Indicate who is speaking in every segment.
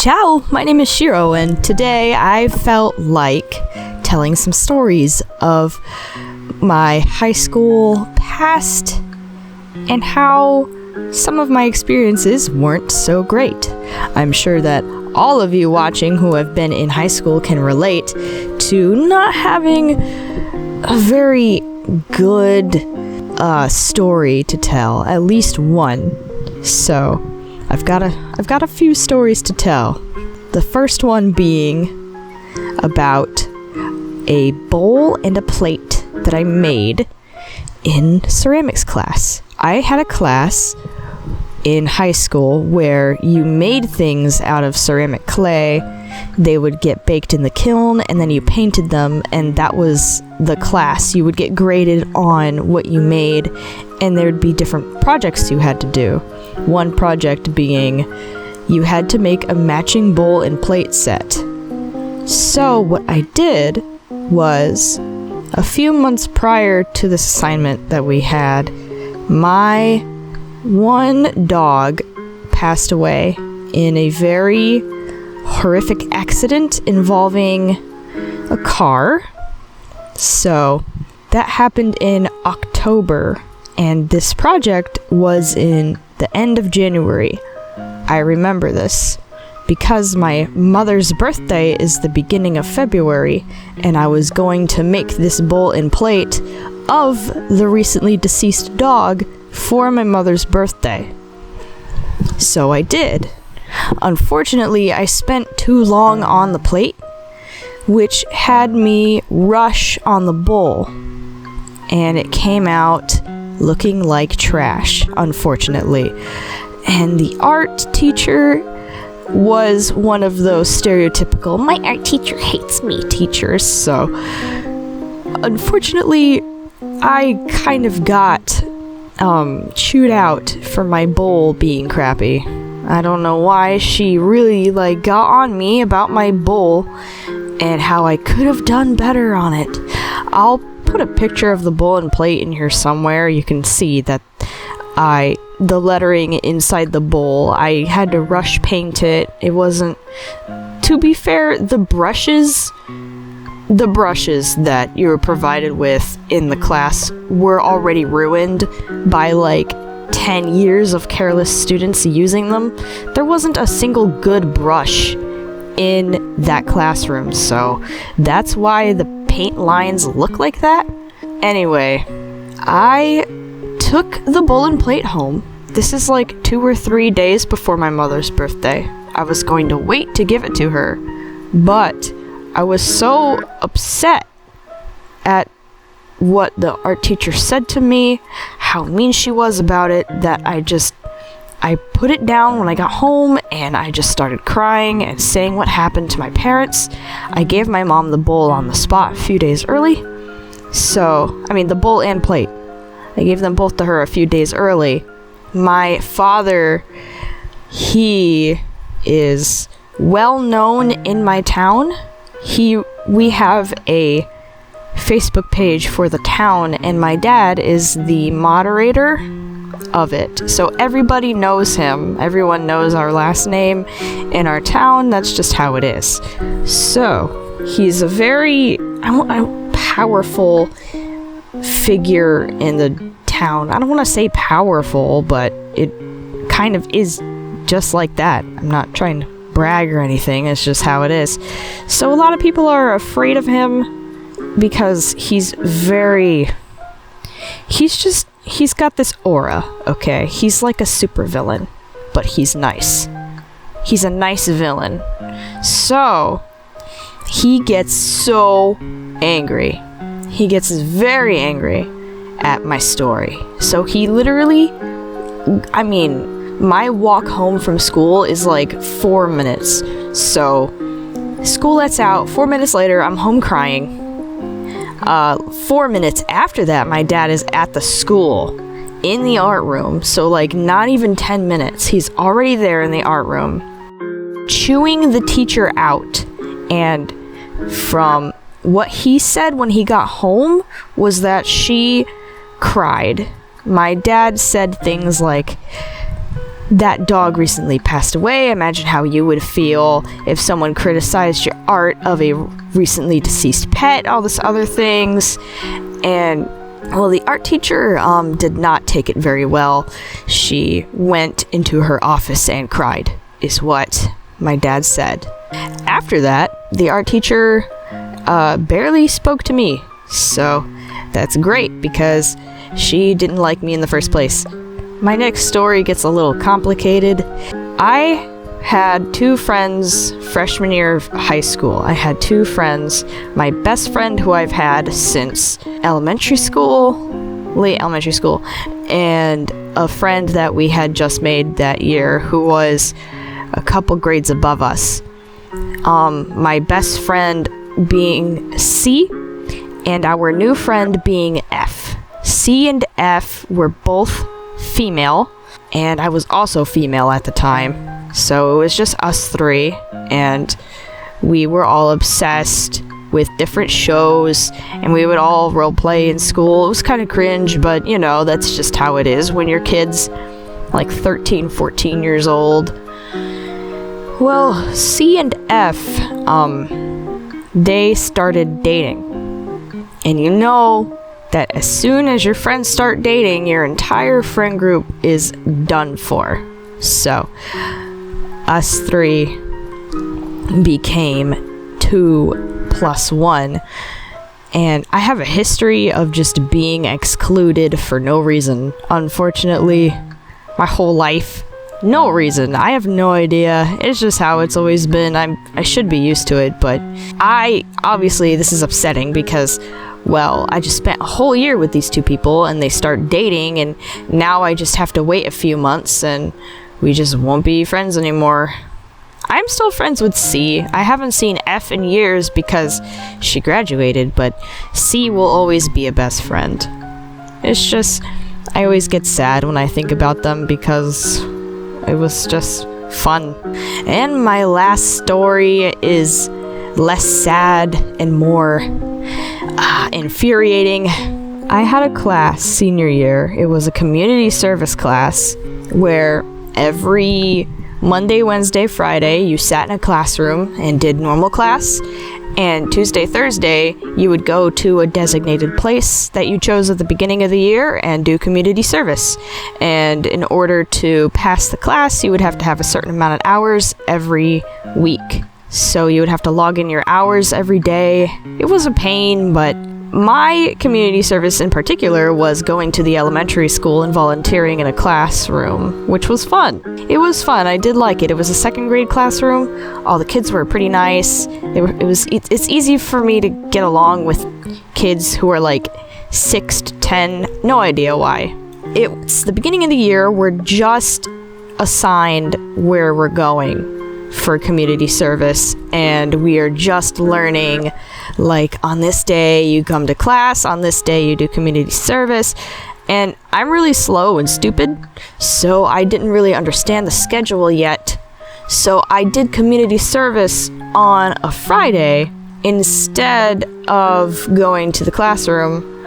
Speaker 1: Ciao, my name is Shiro, and today I felt like telling some stories of my high school past and how some of my experiences weren't so great. I'm sure that all of you watching who have been in high school can relate to not having a very good story to tell, at least one. So I've got a few stories to tell. The first one being about a bowl and a plate that I made in ceramics class. I had a class in high school where you made things out of ceramic clay. They would get baked in the kiln and then you painted them, and that was the class. You would get graded on what you made, and there'd be different projects you had to do. One project being you had to make a matching bowl and plate set. So what I did was, a few months prior to this assignment that we had, my one dog passed away in a very horrific accident involving a car. So that happened in October, and this project was in the end of January. I remember this because my mother's birthday is the beginning of February, and I was going to make this bowl and plate of the recently deceased dog for my mother's birthday. So I did. Unfortunately, I spent too long on the plate, which had me rush on the bowl, and it came out looking like trash, unfortunately. And the art teacher was one of those stereotypical "my art teacher hates me" teachers, so unfortunately I kind of got chewed out for my bowl being crappy. I don't know why she really got on me about my bowl and how I could have done better on it. I'll put a picture of the bowl and plate in here somewhere. You can see that the lettering inside the bowl, I had to rush paint it. It wasn't, to be fair, the brushes that you were provided with in the class were already ruined by 10 years of careless students using them. There wasn't a single good brush in that classroom, so that's why the paint lines look like that. Anyway, I took the bowl and plate home. This is 2 or 3 days before my mother's birthday. I was going to wait to give it to her, but I was so upset at what the art teacher said to me, how mean she was about it, that I put it down when I got home, and I just started crying and saying what happened to my parents. I gave my mom the bowl on the spot a few days early. The bowl and plate. I gave them both to her a few days early. My father, he is well known in my town. We have a Facebook page for the town, and my dad is the moderator of it. So everybody knows him. Everyone knows our last name in our town. That's just how it is. So he's a very powerful figure in the town. I don't want to say powerful, but it kind of is just like that. I'm not trying to brag or anything. It's just how it is. So a lot of people are afraid of him because he's got this aura, okay? He's like a supervillain, but he's nice. He's a nice villain. So he gets so angry. He gets very angry at my story. So he literally, my walk home from school is 4 minutes. So school lets out, 4 minutes later, I'm home crying. 4 minutes after that, my dad is at the school in the art room. So not even 10 minutes. He's already there in the art room, chewing the teacher out. And from what he said when he got home was that she cried. My dad said things like, that dog recently passed away. Imagine how you would feel if someone criticized your art of a recently deceased pet, all this other things. And well, the art teacher did not take it very well. She went into her office and cried, is what my dad said. After that, the art teacher barely spoke to me. So that's great because she didn't like me in the first place. My next story gets a little complicated. I had two friends freshman year of high school. I had two friends. My best friend, who I've had since elementary school, late elementary school, and a friend that we had just made that year who was a couple grades above us. My best friend being C, and our new friend being F. C and F were both female, and I was also female at the time. So it was just us three, and we were all obsessed with different shows, and we would all roleplay in school. It was kind of cringe, but you know, that's just how it is when you're kids, like 13, 14 years old. Well, C and F, they started dating. And you know that as soon as your friends start dating, your entire friend group is done for. So, us three became 2 plus 1. And I have a history of just being excluded for no reason. Unfortunately, my whole life. No reason. I have no idea. It's just how it's always been. I should be used to it, but obviously this is upsetting because, well, I just spent a whole year with these two people and they start dating, and now I just have to wait a few months and we just won't be friends anymore. I'm still friends with C. I haven't seen F in years because she graduated, but C will always be a best friend. It's just, I always get sad when I think about them because it was just fun. And my last story is less sad and more infuriating. I had a class senior year. It was a community service class where every Monday, Wednesday, Friday, you sat in a classroom and did normal class. And Tuesday, Thursday, you would go to a designated place that you chose at the beginning of the year and do community service. And in order to pass the class, you would have to have a certain amount of hours every week. So you would have to log in your hours every day. It was a pain, but my community service in particular was going to the elementary school and volunteering in a classroom, which was fun. It was fun. I did like it. It was a second grade classroom. All the kids were pretty nice. It's easy for me to get along with kids who are like 6 to 10. No idea why. It's the beginning of the year. We're just assigned where we're going for community service, and we are just learning, like, on this day you come to class, on this day you do community service. And I'm really slow and stupid, so I didn't really understand the schedule yet. So I did community service on a Friday instead of going to the classroom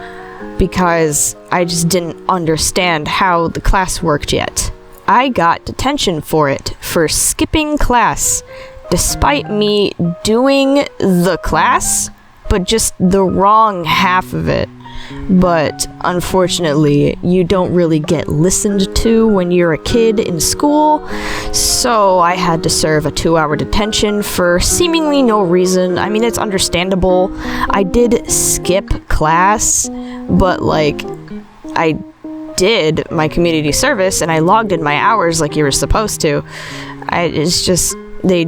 Speaker 1: because I just didn't understand how the class worked yet. I got detention for it, for skipping class, despite me doing the class, but just the wrong half of it. But unfortunately, you don't really get listened to when you're a kid in school, so I had to serve a 2-hour detention for seemingly no reason. I mean, it's understandable. I did skip class, but like, I did my community service and I logged in my hours like you were supposed to. It's just, they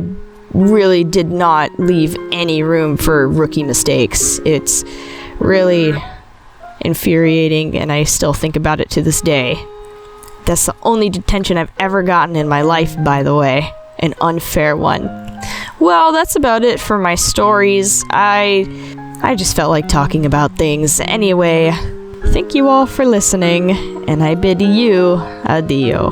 Speaker 1: really did not leave any room for rookie mistakes. It's really infuriating, and I still think about it to this day. That's the only detention I've ever gotten in my life, by the way. An unfair one. Well, that's about it for my stories. I just felt like talking about things. Anyway, thank you all for listening, and I bid you adieu.